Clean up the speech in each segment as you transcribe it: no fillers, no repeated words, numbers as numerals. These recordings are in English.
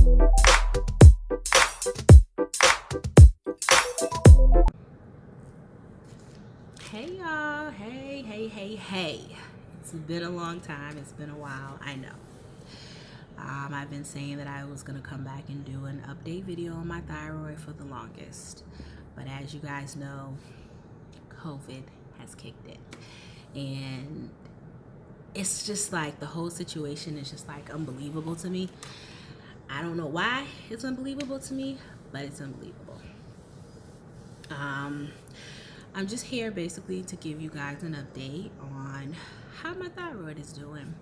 Hey y'all, hey. It's been a long time, it's been a while, I know. I've been saying that I was gonna come back and do an update video on my thyroid for the longest. But as you guys know, COVID has kicked in. And it's just like the whole situation is just like unbelievable to me. I don't know why it's unbelievable to me, but it's unbelievable. I'm just here basically to give you guys an update on how my thyroid is doing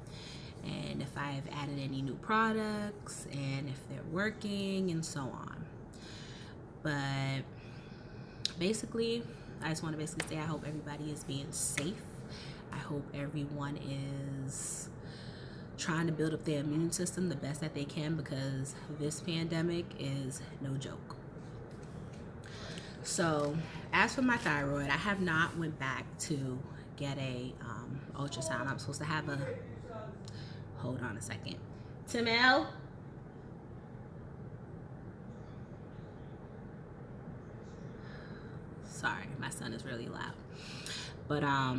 and if I've added any new products and if they're working and so on. But basically, I just want to say I hope everybody is being safe. I hope everyone is trying to build up their immune system the best that they can, because this pandemic is no joke. So as for my thyroid, I have not went back to get a ultrasound. I'm supposed to have a, hold on a second. Timel? Sorry, my son is really loud. But I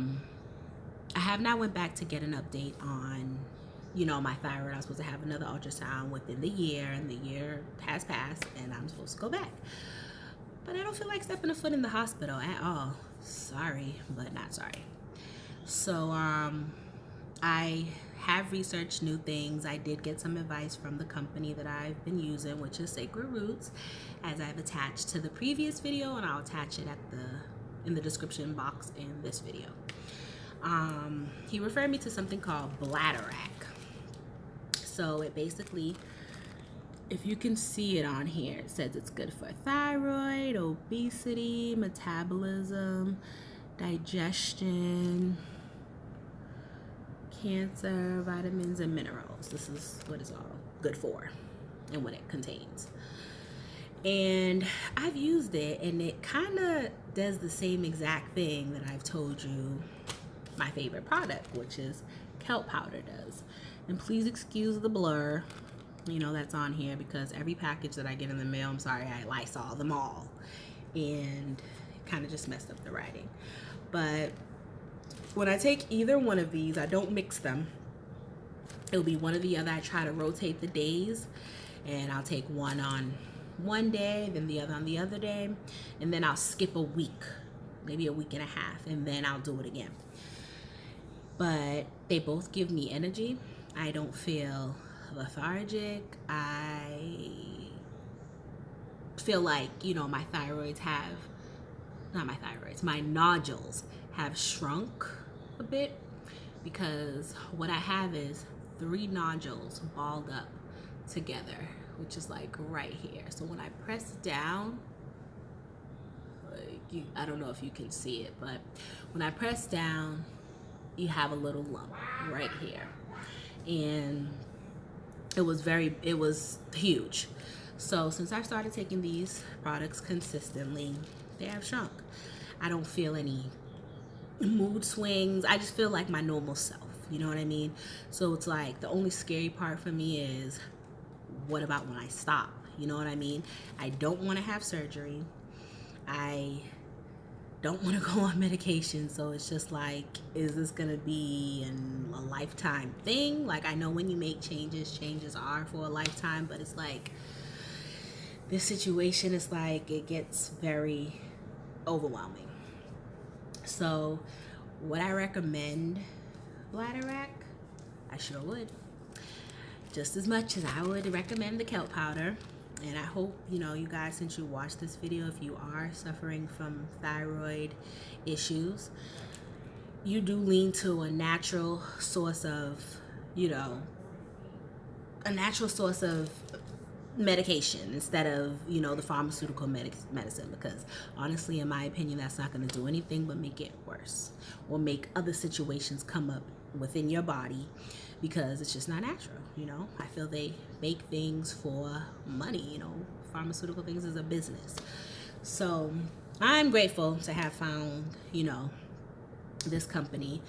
have not went back to get an update on, my thyroid. I was supposed to have another ultrasound within the year, and the year has passed, and I'm supposed to go back. But I don't feel like stepping a foot in the hospital at all. Sorry, but not sorry. So I have researched new things. I did get some advice from the company that I've been using, which is Sacred Roots, as I've attached to the previous video, and I'll attach it in the description box in this video. He referred me to something called Bladderwrack. So it basically, if you can see it on here, it says it's good for thyroid, obesity, metabolism, digestion, cancer, vitamins, and minerals. This is what it's all good for and what it contains. And I've used it, and it kind of does the same exact thing that I've told you my favorite product, which is kelp powder, does. And please excuse the blur, that's on here, because every package that I get in the mail, I'm sorry, I Lysol them all, and it kind of just messed up the writing. But when I take either one of these, I don't mix them. It'll be one or the other. I try to rotate the days, and I'll take one on one day, then the other on the other day, and then I'll skip a week, maybe a week and a half, and then I'll do it again. But they both give me energy. I don't feel lethargic. I feel like, my nodules have shrunk a bit, because what I have is 3 nodules balled up together, which is like right here. So when I press down, I don't know if you can see it, but when I press down, you have a little lump right here. And it was huge. So since I started taking these products consistently, they have shrunk. I don't feel any mood swings. I just feel like my normal self, you know what I mean? So it's like, the only scary part for me is, what about when I stop? You know what I mean? I don't want to have surgery. I don't want to go on medication. So it's just like, is this gonna be a lifetime thing? Like, I know when you make changes are for a lifetime, but it's like, this situation is like, it gets very overwhelming. So would I recommend Bladderwrack? I sure would, just as much as I would recommend the kelp powder. And I hope, you guys, since you watch this video, if you are suffering from thyroid issues, you do lean to a natural source of, medication instead of, the pharmaceutical medicine, because honestly, in my opinion, that's not going to do anything but make it worse, or make other situations come up within your body, because it's just not natural. I feel they make things for money. Pharmaceutical things is a business. So I'm grateful to have found, this company,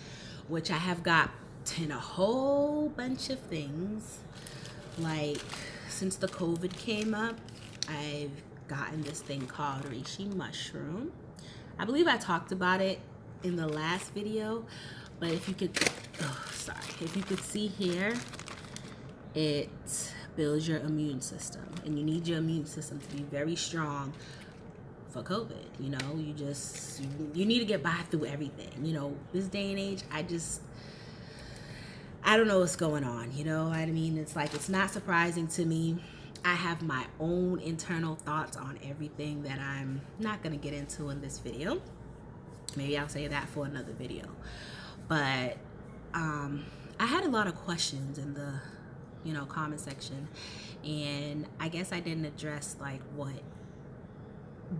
which I have got in a whole bunch of things, like since the COVID came up, I've gotten this thing called reishi mushroom. I believe I talked about it in the last video, but if you could, if you could see here, it builds your immune system, and you need your immune system to be very strong for COVID. You know, you need to get by through everything. You know, this day and age, I don't know what's going on, you know what I mean? It's like, it's not surprising to me. I have my own internal thoughts on everything that I'm not gonna get into in this video. Maybe I'll say that for another video. But I had a lot of questions in the, you know, comment section, and I guess I didn't address like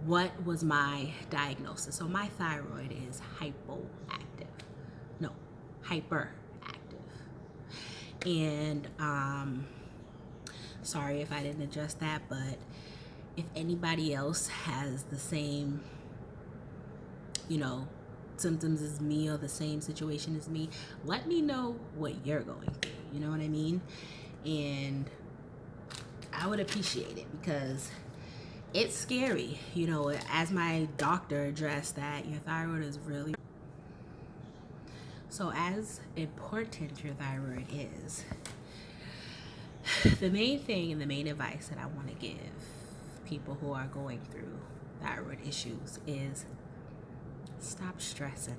what was my diagnosis. So my thyroid is hyperactive. And sorry if I didn't address that, but if anybody else has the same, you know, symptoms as me or the same situation as me, let me know what you're going through, you know what I mean? And I would appreciate it, because it's scary, you know, as my doctor addressed that your thyroid is really, so as important your thyroid is, the main thing and the main advice that I want to give people who are going through thyroid issues is stop stressing.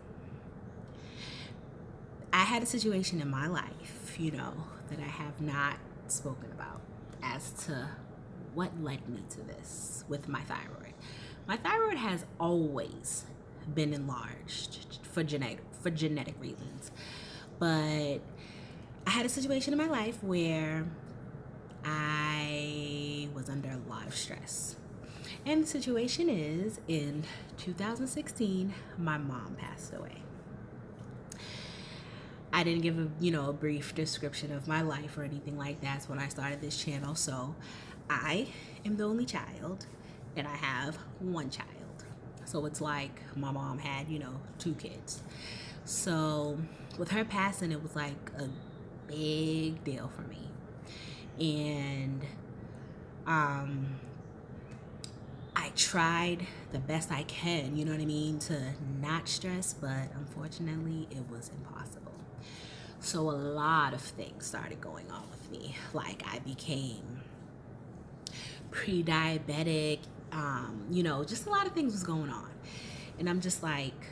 I had a situation in my life, you know, that I have not spoken about as to what led me to this with my thyroid. My thyroid has always been enlarged for genetic reasons, but I had a situation in my life where I was under a lot of stress. And the situation is, in 2016, my mom passed away. I didn't give a brief description of my life or anything like that when I started this channel. So I am the only child, and I have one child. So it's like my mom had, you know, 2 kids. So with her passing, it was like a big deal for me. And I tried the best I can, you know what I mean, to not stress, but unfortunately it was impossible. So a lot of things started going on with me. Like, I became pre-diabetic, you know, just a lot of things was going on. And I'm just like,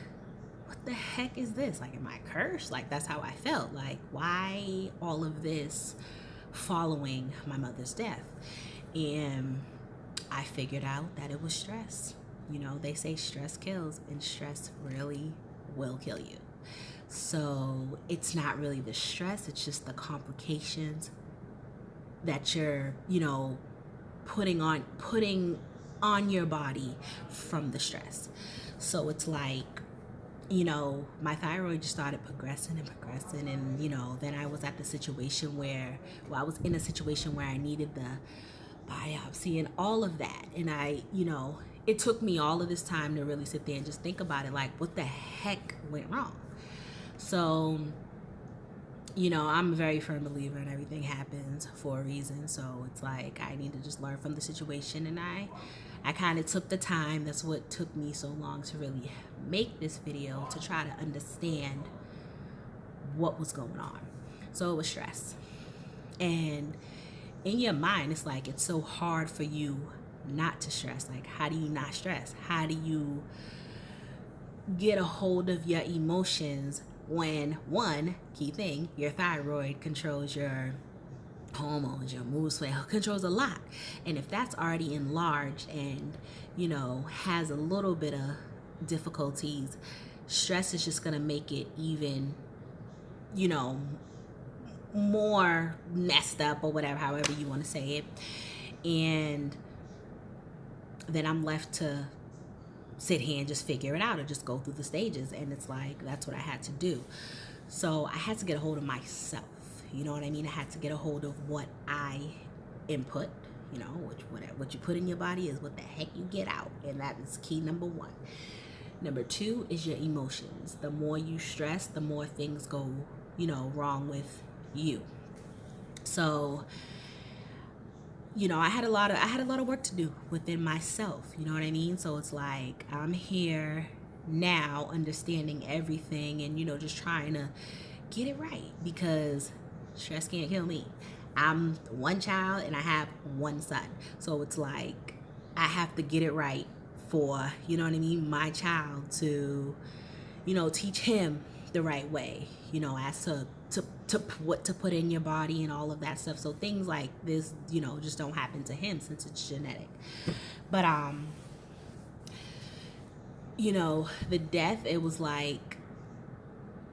what the heck is this? Like, am I cursed? Like, that's how I felt. Like, why all of this following my mother's death? And I figured out that it was stress. You know, they say stress kills, and stress really will kill you. So it's not really the stress, it's just the complications that you're, you know, putting on your body from the stress. So it's like, you know, my thyroid just started progressing, and you know, then I was at the situation where, I was in a situation where I needed the biopsy and all of that. And I, you know, it took me all of this time to really sit there and just think about it, like, what the heck went wrong? So, you know, I'm a very firm believer in everything happens for a reason. So it's like, I need to just learn from the situation, and I kind of took the time. That's what took me so long to really make this video, to try to understand what was going on. So it was stress. And in your mind, it's like, it's so hard for you not to stress. Like, how do you not stress? How do you get a hold of your emotions when, one key thing, your thyroid controls your hormones, your mood swing, controls a lot. And if that's already enlarged and, you know, has a little bit of difficulties, stress is just gonna make it even, you know, more messed up, or whatever, however you want to say it. And then I'm left to sit here and just figure it out, or just go through the stages. And it's like, that's what I had to do. So I had to get a hold of myself, you know what I mean? I had to get a hold of what I input, you know, what you put in your body is what the heck you get out. And that is key number 1. Number 2 is your emotions. The more you stress, the more things go, you know, wrong with you. So you know, I had a lot of work to do within myself, you know what I mean? So it's like I'm here now understanding everything and, you know, just trying to get it right because stress can't kill me. I'm one child and I have one son. So it's like I have to get it right for, you know what I mean, my child to, you know, teach him the right way, you know, as to what to put in your body and all of that stuff. So things like this, you know, just don't happen to him since it's genetic. But you know, the death, it was like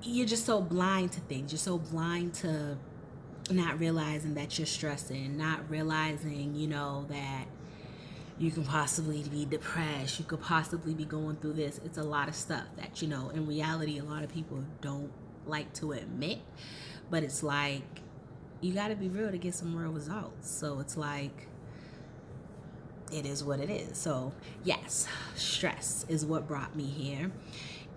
you're just so blind to things. You're so blind to not realizing that you're stressing, not realizing, you know, that you can possibly be depressed, you could possibly be going through this. It's a lot of stuff that, you know, in reality, a lot of people don't like to admit, but it's like, you got to be real to get some real results. So it's like, it is what it is. So yes, stress is what brought me here.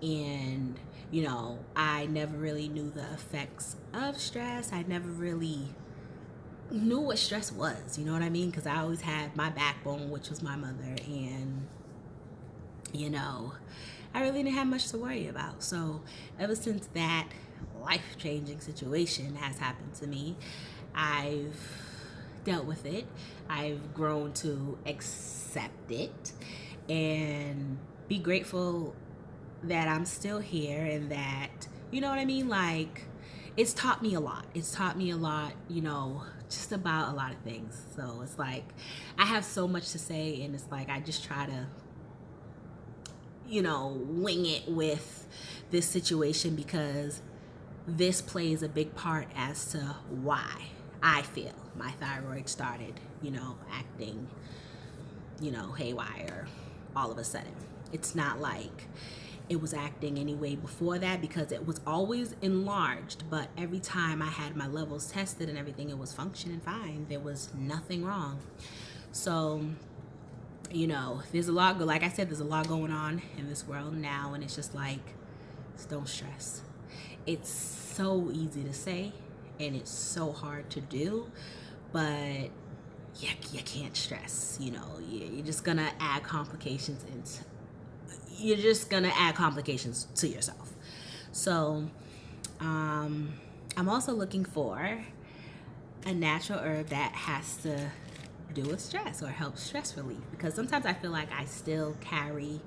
And, you know, I never really knew the effects of stress. I never really knew what stress was, you know what I mean? Because I always had my backbone, which was my mother, and, you know, I really didn't have much to worry about. So ever since that life-changing situation has happened to me, I've dealt with it. I've grown to accept it and be grateful that I'm still here and that, you know what I mean? Like, it's taught me a lot. It's taught me a lot, you know, just about a lot of things. So it's like, I have so much to say, and it's like, I just try to, you know, wing it with this situation because this plays a big part as to why I feel my thyroid started, you know, acting, you know, haywire all of a sudden. It's not like it was acting anyway before that because it was always enlarged, but every time I had my levels tested and everything, it was functioning fine. There was nothing wrong. So, you know, there's a lot, like I said, there's a lot going on in this world now, and it's just like, don't stress. It's so easy to say and it's so hard to do, but you can't stress. You know, you're just gonna add complications into, you're just gonna add complications to yourself. So I'm also looking for a natural herb that has to do with stress or help stress relief, because sometimes I feel like I still carry,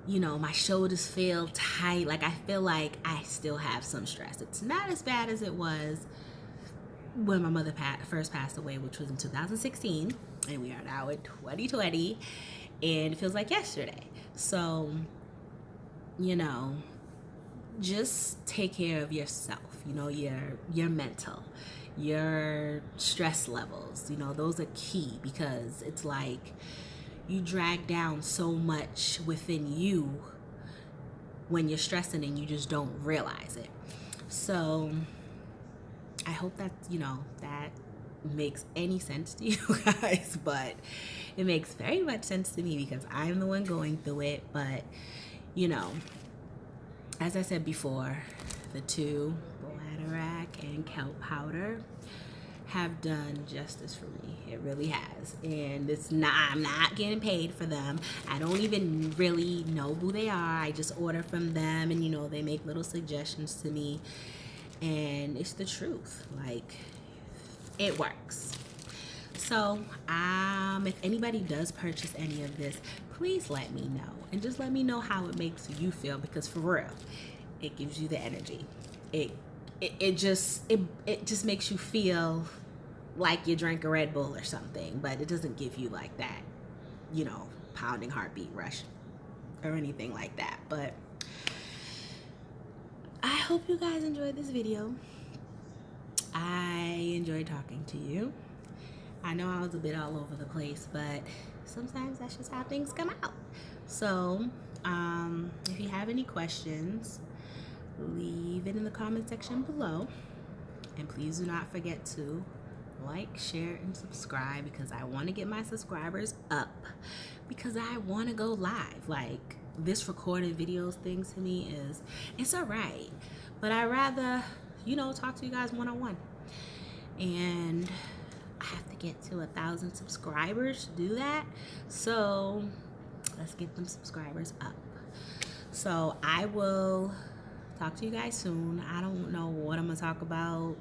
you know, my shoulders feel tight, like I feel like I still have some stress. It's not as bad as it was when my mother first passed away, which was in 2016, and we are now in 2020, and it feels like yesterday. So, you know, just take care of yourself, you know, your mental, your stress levels, you know, those are key, because it's like you drag down so much within you when you're stressing and you just don't realize it. So I hope that, you know, that makes any sense to you guys, but it makes very much sense to me because I'm the one going through it. But, you know, as I said before, the two, Bladderwrack and kelp powder, have done justice for me. It really has. And it's not, I'm not getting paid for them. I don't even really know who they are. I just order from them, and, you know, they make little suggestions to me, and it's the truth. Like, it works. So if anybody does purchase any of this, please let me know, and just let me know how it makes you feel, because for real, it gives you the energy. It just makes you feel like you drank a Red Bull or something, but it doesn't give you like that, you know, pounding heartbeat rush or anything like that. But I hope you guys enjoyed this video. I enjoyed talking to you. I know I was a bit all over the place, but sometimes that's just how things come out. So if you have any questions, leave it in the comment section below, and please do not forget to like, share, and subscribe, because I want to get my subscribers up, because I want to go live. Like, this recorded videos thing to me it's all right, but I rather, you know, talk to you guys one-on-one, and I have to to get to 1,000 subscribers to do that. So let's get them subscribers up. So I will talk to you guys soon. I don't know what I'm gonna talk about.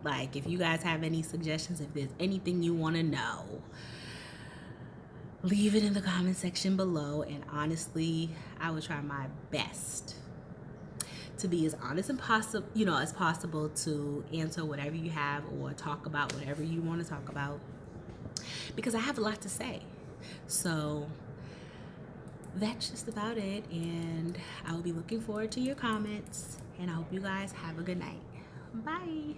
Like, if you guys have any suggestions, if there's anything you want to know, leave it in the comment section below. And honestly, I will try my best to be as honest and possible, as possible, to answer whatever you have or talk about whatever you want to talk about, because I have a lot to say. So that's just about it, and I will be looking forward to your comments, and I hope you guys have a good night. Bye.